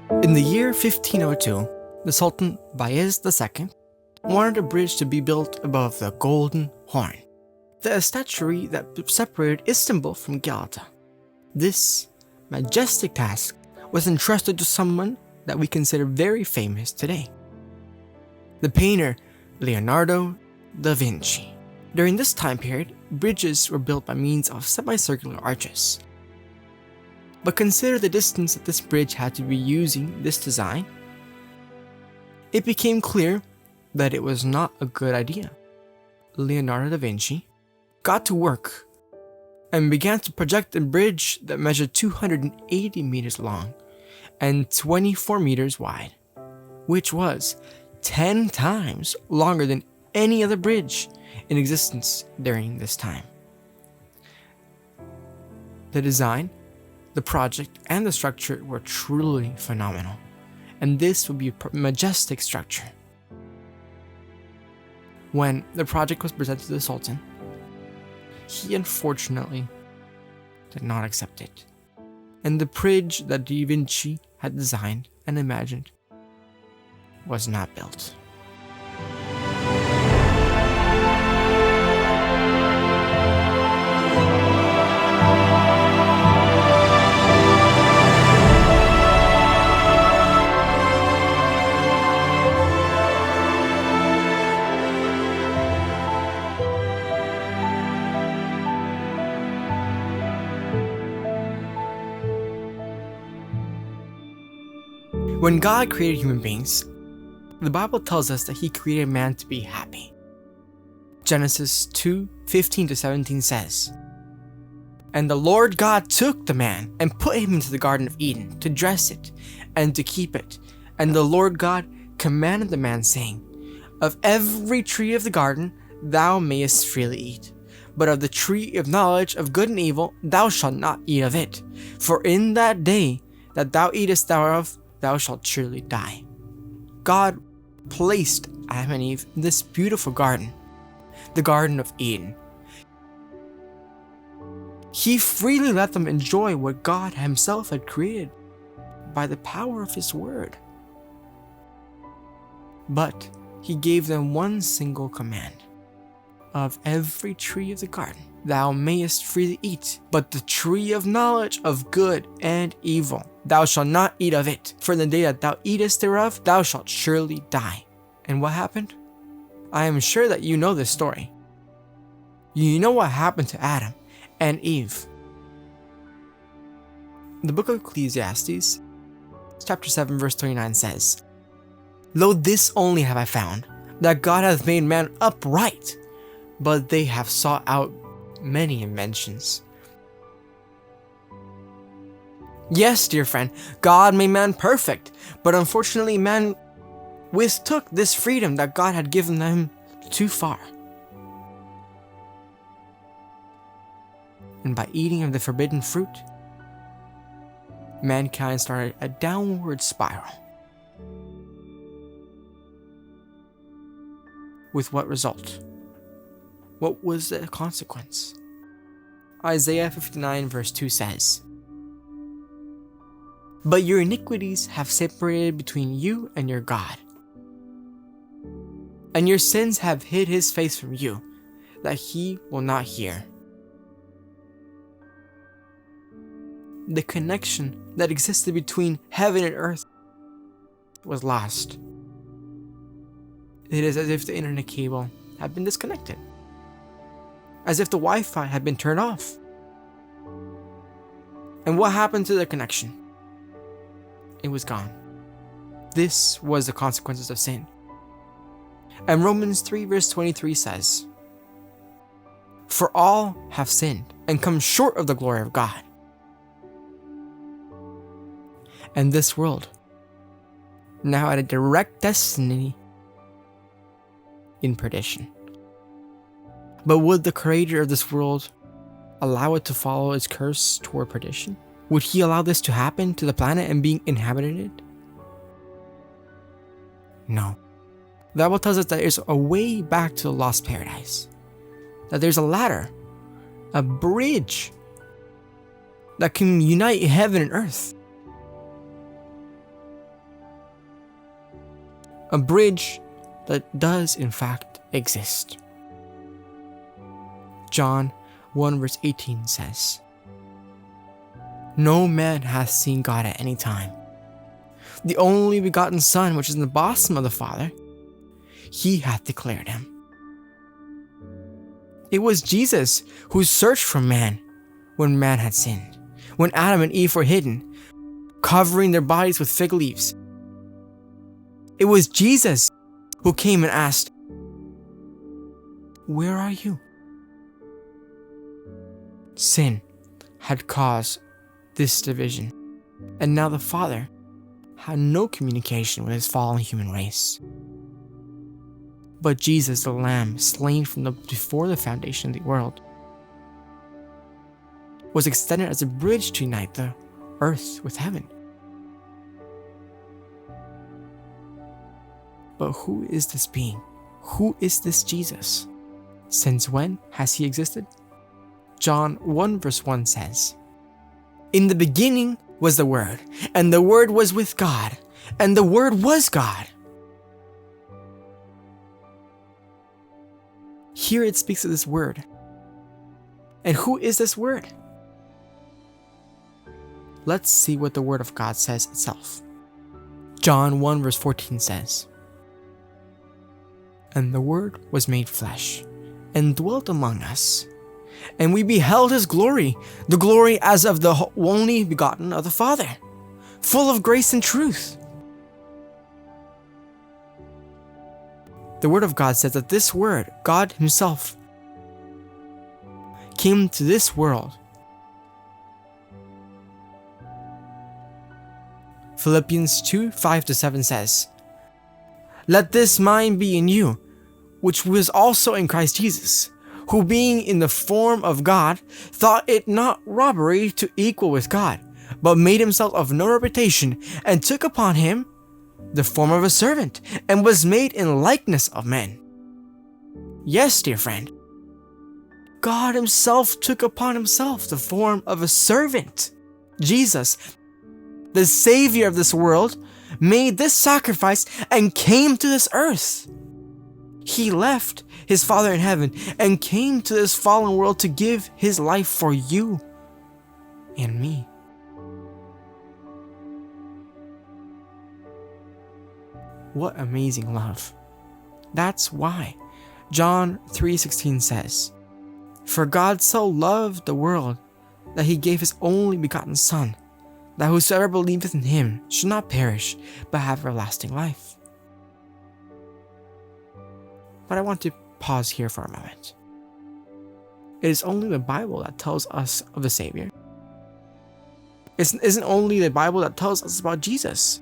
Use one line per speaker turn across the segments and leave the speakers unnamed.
In the year 1502, the Sultan Bayezid II wanted a bridge to be built above the Golden Horn, the estuary that separated Istanbul from Galata. This majestic task was entrusted to someone that we consider very famous today, the painter Leonardo da Vinci. During this time period, bridges were built by means of semicircular arches. But consider the distance that this bridge had to be using this design. It became clear that it was not a good idea. Leonardo da Vinci got to work and began to project a bridge that measured 280 meters long and 24 meters wide, which was 10 times longer than any other bridge in existence during this time. The design, the project, and the structure were truly phenomenal, and this would be a majestic structure. When the project was presented to the Sultan, he unfortunately did not accept it, and the bridge that Da Vinci had designed and imagined was not built. When God created human beings, the Bible tells us that He created man to be happy. Genesis 2:15-17 says, "And the Lord God took the man and put him into the Garden of Eden to dress it and to keep it. And the Lord God commanded the man, saying, Of every tree of the garden thou mayest freely eat, but of the tree of knowledge of good and evil thou shalt not eat of it. For in that day that thou eatest thereof, thou shalt surely die." God placed Adam and Eve in this beautiful garden, the Garden of Eden. He freely let them enjoy what God Himself had created by the power of His Word. But He gave them one single command: "Of every tree of the garden thou mayest freely eat, but the tree of knowledge of good and evil thou shalt not eat of it, for in the day that thou eatest thereof thou shalt surely die." And what happened? I am sure that you know this story. You know what happened to Adam and Eve. The book of Ecclesiastes, chapter 7, verse 29 says, "Lo, this only have I found, that God hath made man upright, but they have sought out many inventions." Yes, dear friend, God made man perfect, but unfortunately man mistook this freedom that God had given them too far. And by eating of the forbidden fruit, mankind started a downward spiral. With what result? What was the consequence? Isaiah 59 verse 2 says, "But your iniquities have separated between you and your God, and your sins have hid His face from you, that He will not hear." The connection that existed between heaven and earth was lost. It is as if the internet cable had been disconnected, as if the Wi-Fi had been turned off. And what happened to the connection? It was gone. This was the consequences of sin. And Romans 3 verse 23 says, "For all have sinned and come short of the glory of God." And this world now had a direct destiny in perdition. But would the creator of this world allow it to follow its curse toward perdition? Would He allow this to happen to the planet and being inhabited? No. The Bible tells us that there's a way back to the lost paradise. That there's a ladder, a bridge that can unite heaven and earth. a bridge that does in fact exist. John 1 verse 18 says, "No man hath seen God at any time. The only begotten Son, which is in the bosom of the Father, he hath declared him." It was Jesus who searched for man when man had sinned, when Adam and Eve were hidden, covering their bodies with fig leaves. It was Jesus who came and asked, "Where are you?" Sin had caused this division, and now the Father had no communication with his fallen human race. But Jesus, the Lamb slain before the foundation of the world, was extended as a bridge to unite the earth with heaven. But who is this being? Who is this Jesus? Since when has he existed? John 1 verse 1 says, "In the beginning was the Word, and the Word was with God, and the Word was God." Here it speaks of this Word. And who is this Word? Let's see what the Word of God says itself. John 1 verse 14 says, "And the Word was made flesh, and dwelt among us. And we beheld his glory, the glory as of the only begotten of the Father, full of grace and truth." The Word of God says that this Word, God himself, came to this world. Philippians 2, 5-7 says, "Let this mind be in you, which was also in Christ Jesus, who being in the form of God, thought it not robbery to equal with God, but made himself of no reputation, and took upon him the form of a servant, and was made in likeness of men." Yes, dear friend, God himself took upon himself the form of a servant. Jesus, the Savior of this world, made this sacrifice and came to this earth. He left his Father in heaven and came to this fallen world to give his life for you and me. What amazing love. That's why John 3:16 says, "For God so loved the world that he gave his only begotten Son, that whosoever believeth in him should not perish, but have everlasting life." But I want to pause here for a moment. It is only the Bible that tells us of the Savior. It isn't only the Bible that tells us about Jesus.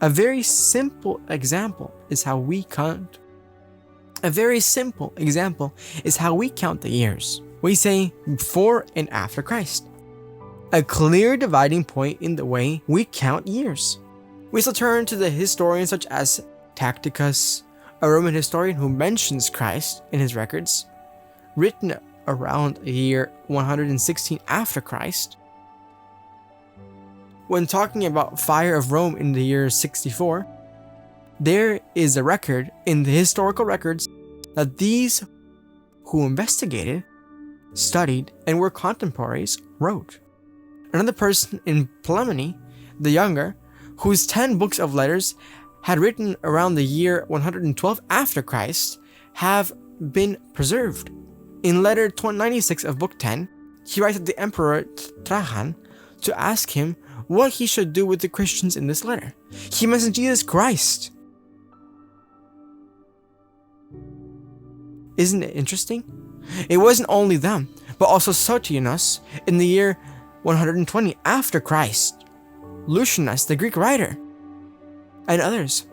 A very simple example is how we count. A very simple example is how we count the years. We say before and after Christ. A clear dividing point in the way we count years. We still turn to the historians such as Tacitus, a Roman historian who mentions Christ in his records, written around the year 116 after Christ. When talking about fire of Rome in the year 64, there is a record in the historical records that these who investigated, studied, and were contemporaries wrote. Another person in Ptolemy the Younger, whose 10 books of letters had written around the year 112 after Christ, have been preserved. In letter 96 of book 10, he writes to the Emperor Trajan to ask him what he should do with the Christians in this letter. He mentions Jesus Christ. Isn't it interesting? It wasn't only them, but also Sotianus in the year 120 after Christ, Lucianus, the Greek writer, and others.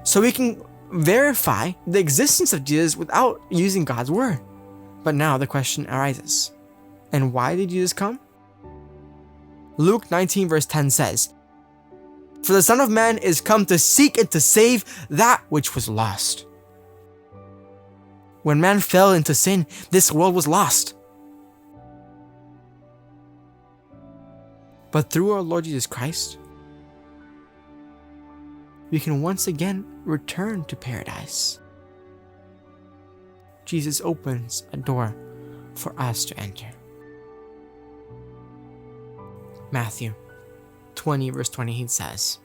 So we can verify the existence of Jesus without using God's word. But now the question arises, and why did Jesus come? Luke 19 verse 10 says, "For the Son of Man is come to seek and to save that which was lost." When man fell into sin, this world was lost. But through our Lord Jesus Christ, we can once again return to paradise. Jesus opens a door for us to enter. Matthew 20 verse 28 says,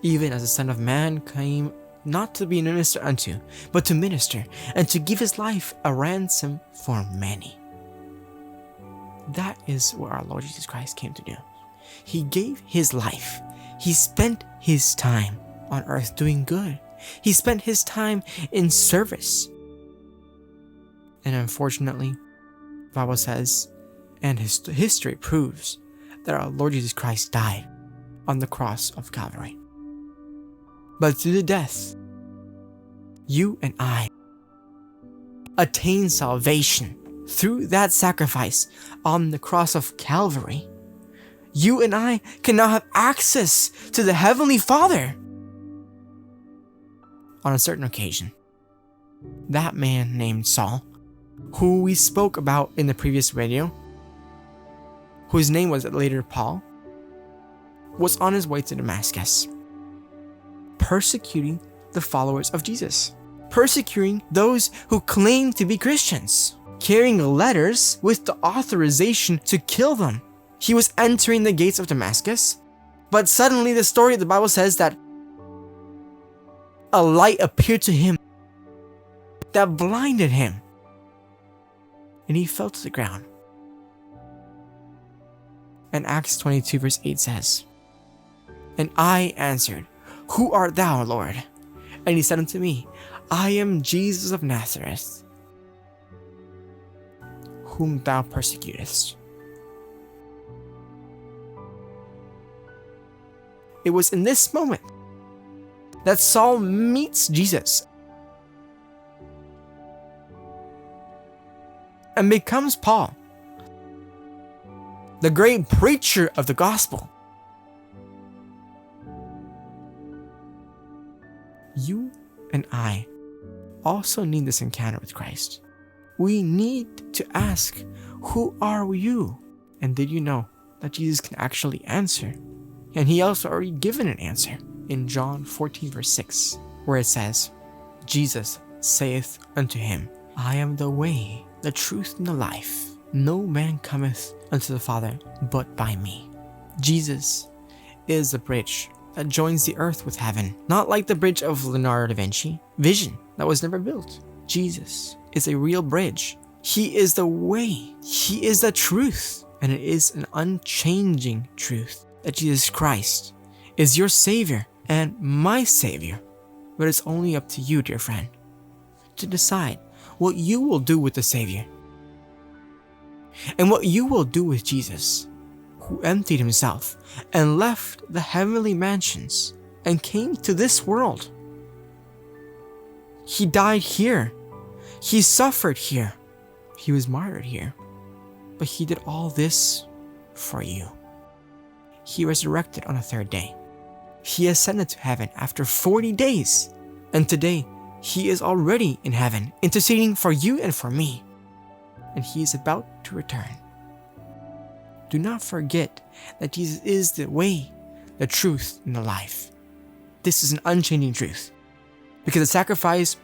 "Even as the Son of Man came not to be ministered unto, but to minister, and to give his life a ransom for many." That is what our Lord Jesus Christ came to do. He gave his life. He spent his time on earth doing good. He spent his time in service. And unfortunately, the Bible says, and history proves, that our Lord Jesus Christ died on the cross of Calvary. But through the death, you and I attain salvation through that sacrifice on the cross of Calvary. You and I can now have access to the Heavenly Father. On a certain occasion, that man named Saul, who we spoke about in the previous video, whose name was later Paul, was on his way to Damascus, persecuting the followers of Jesus, persecuting those who claimed to be Christians, carrying letters with the authorization to kill them. He was entering the gates of Damascus, but suddenly the story of the Bible says that a light appeared to him that blinded him, and he fell to the ground. And Acts 22 verse 8 says, "And I answered, Who art thou, Lord? And he said unto me, I am Jesus of Nazareth, whom thou persecutest." It was in this moment that Saul meets Jesus and becomes Paul, the great preacher of the gospel. You and I also need this encounter with Christ. We need to ask, who are you? And did you know that Jesus can actually answer? And he also already given an answer in John 14 verse 6, where it says, "Jesus saith unto him, I am the way, the truth, and the life. No man cometh unto the Father but by me." Jesus is the bridge that joins the earth with heaven, not like the bridge of Leonardo da Vinci vision that was never built. Jesus is a real bridge. He is the way. He is the truth. And it is an unchanging truth that Jesus Christ is your Savior and my Savior. But it's only up to you, dear friend, to decide what you will do with the Savior and what you will do with Jesus, who emptied himself and left the heavenly mansions and came to this world. He died here. He suffered here. He was martyred here. But he did all this for you. He resurrected on the third day. He ascended to heaven after 40 days. And today, he is already in heaven, interceding for you and for me. And he is about to return. Do not forget that Jesus is the way, the truth, and the life. This is an unchanging truth, because the sacrifice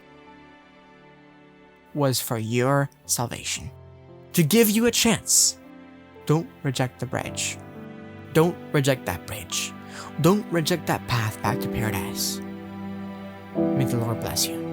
was for your salvation, to give you a chance. Don't reject the bridge. Don't reject that bridge. Don't reject that path back to paradise. May the Lord bless you.